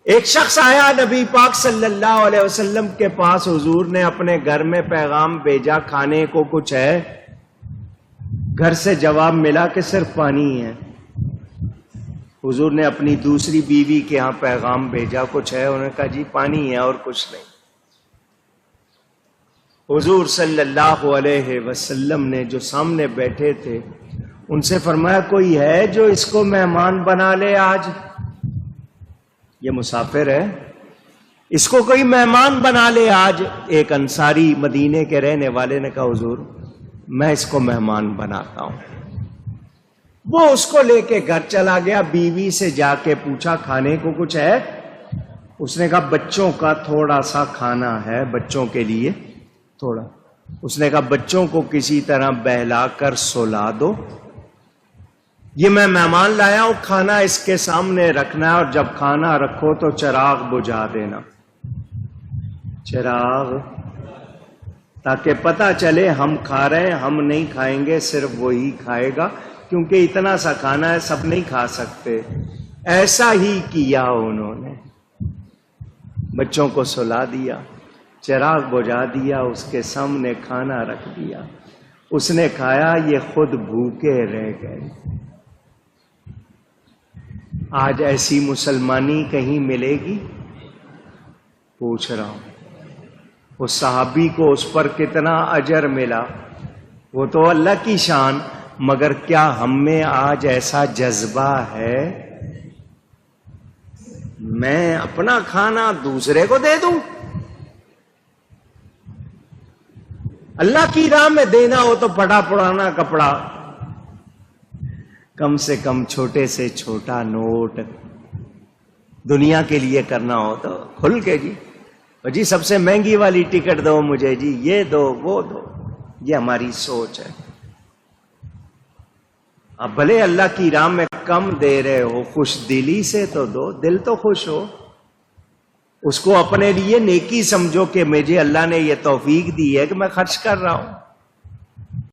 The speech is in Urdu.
ایک شخص آیا نبی پاک صلی اللہ علیہ وسلم کے پاس، حضور نے اپنے گھر میں پیغام بھیجا کھانے کو کچھ ہے؟ گھر سے جواب ملا کہ صرف پانی ہے۔ حضور نے اپنی دوسری بیوی کے ہاں پیغام بھیجا کچھ ہے؟ انہوں نے کہا جی پانی ہے اور کچھ نہیں۔ حضور صلی اللہ علیہ وسلم نے جو سامنے بیٹھے تھے ان سے فرمایا کوئی ہے جو اس کو مہمان بنا لے؟ آج یہ مسافر ہے، اس کو کوئی مہمان بنا لے آج۔ ایک انصاری مدینے کے رہنے والے نے کہا حضور میں اس کو مہمان بناتا ہوں۔ وہ اس کو لے کے گھر چلا گیا، بیوی سے جا کے پوچھا کھانے کو کچھ ہے؟ اس نے کہا بچوں کا تھوڑا سا کھانا ہے، بچوں کے لیے تھوڑا۔ اس نے کہا بچوں کو کسی طرح بہلا کر سلا دو، یہ میں مہمان لایا ہوں، کھانا اس کے سامنے رکھنا ہے، اور جب کھانا رکھو تو چراغ بجھا دینا، چراغ، تاکہ پتہ چلے ہم کھا رہے ہیں، ہم نہیں کھائیں گے، صرف وہی کھائے گا، کیونکہ اتنا سا کھانا ہے سب نہیں کھا سکتے۔ ایسا ہی کیا انہوں نے، بچوں کو سلا دیا، چراغ بجھا دیا، اس کے سامنے کھانا رکھ دیا، اس نے کھایا، یہ خود بھوکے رہ گئے۔ آج ایسی مسلمانی کہیں ملے گی؟ پوچھ رہا ہوں۔ اس صحابی کو اس پر کتنا اجر ملا، وہ تو اللہ کی شان، مگر کیا ہم میں آج ایسا جذبہ ہے میں اپنا کھانا دوسرے کو دے دوں؟ اللہ کی راہ میں دینا ہو تو پڑا پرانا کپڑا، کم سے کم چھوٹے سے چھوٹا نوٹ، دنیا کے لیے کرنا ہو تو کھل کے جی سب سے مہنگی والی ٹکٹ دو مجھے، جی یہ دو وہ دو، یہ ہماری سوچ ہے۔ اب بھلے اللہ کی راہ میں کم دے رہے ہو، خوش دلی سے تو دو، دل تو خوش ہو، اس کو اپنے لیے نیکی سمجھو کہ مجھے اللہ نے یہ توفیق دی ہے کہ میں خرچ کر رہا ہوں۔